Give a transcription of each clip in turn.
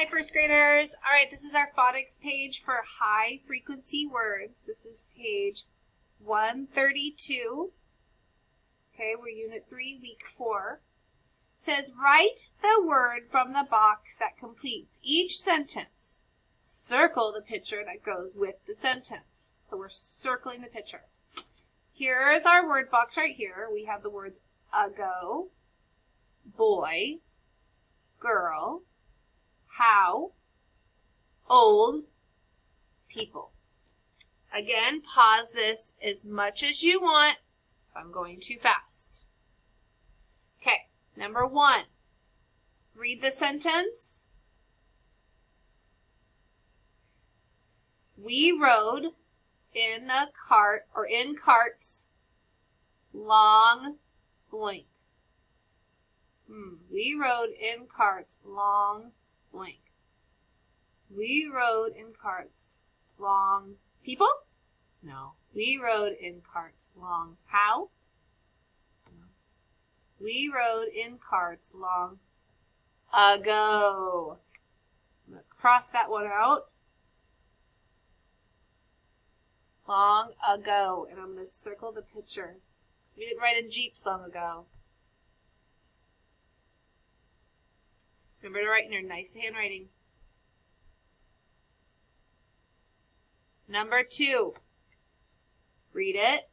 Hi, first graders. All right, this is our phonics page for high frequency words. This is page 132. Okay, we're unit 3, week 4. It says, write the word from the box that completes each sentence. Circle the picture that goes with the sentence. So we're circling the picture. Here is our word box right here. We have the words ago, boy, girl, how, old, people. Again, pause this as much as you want if I'm going too fast. Okay, number 1. Read the sentence. We rode in a cart or in carts long blank. We rode in carts long blank. We rode in carts long people? No. We rode in carts long how? No. We rode in carts long ago. I'm going to cross that one out. Long ago. And I'm going to circle the picture. We didn't ride in Jeeps long ago. Remember to write in your nice handwriting. Number 2. Read it.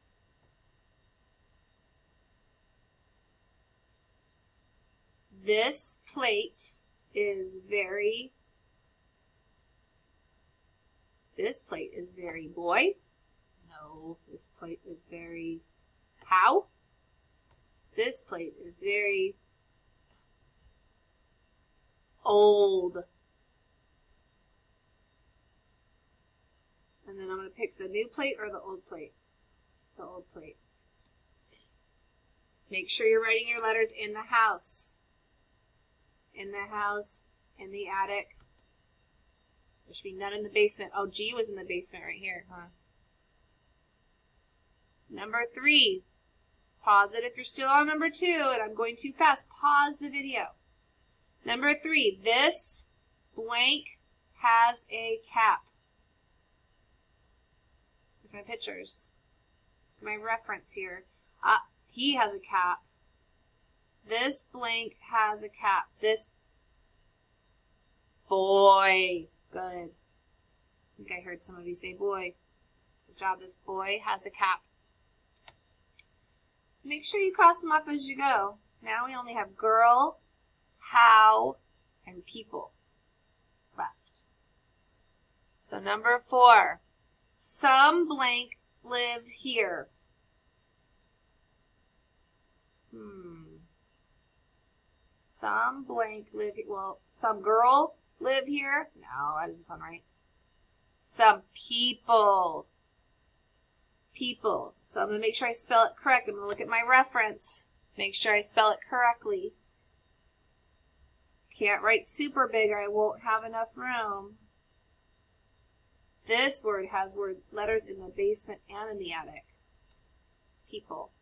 This plate is very boy. No, this plate is very how? This plate is very old. And then I'm going to pick the new plate or the old plate. The old plate. Make sure you're writing your letters in the house. In the house, in the attic. There should be none in the basement. Oh, G was in the basement right here, huh? Number 3. Pause it if you're still on number 2 and I'm going too fast. Pause the video. Number 3. This blank has a cap. Here's my pictures. My reference here. He has a cap. This blank has a cap. This boy. Good. I think I heard some of you say boy. Good job. This boy has a cap. Make sure you cross them up as you go. Now we only have girl, how, and people left. So number 4. Some blank live here. Some blank live here. Well, some girl live here. No, that doesn't sound right. Some people. People. So I'm going to make sure I spell it correct. I'm going to look at my reference. Make sure I spell it correctly. Can't write super big or I won't have enough room. This word has letters in the basement and in the attic. People.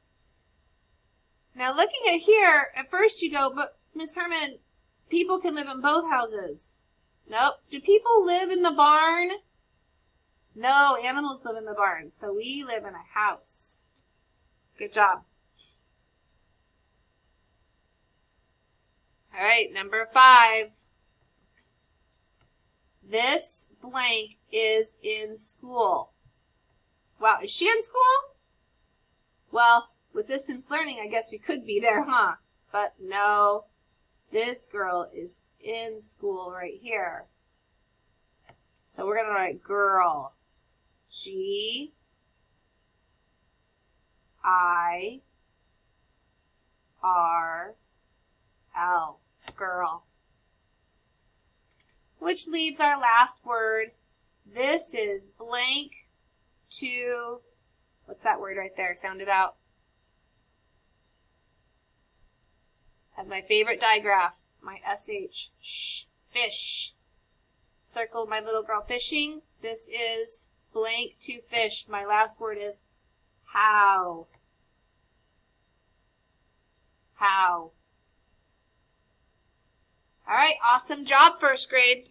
Now looking at here, at first you go, but Miss Herman, people can live in both houses. Nope. Do people live in the barn? No, animals live in the barn. So we live in a house. Good job. All right, number 5. This blank is in school. Wow, is she in school? Well, with distance learning, I guess we could be there, huh? But no, this girl is in school right here. So we're going to write girl. G-I-R-L. Girl. Which leaves our last word. This is blank to, what's that word right there? Sound it out. As my favorite digraph, my SH, fish. Circle my little girl fishing. This is blank to fish. My last word is how. How. All right, awesome job, first grade.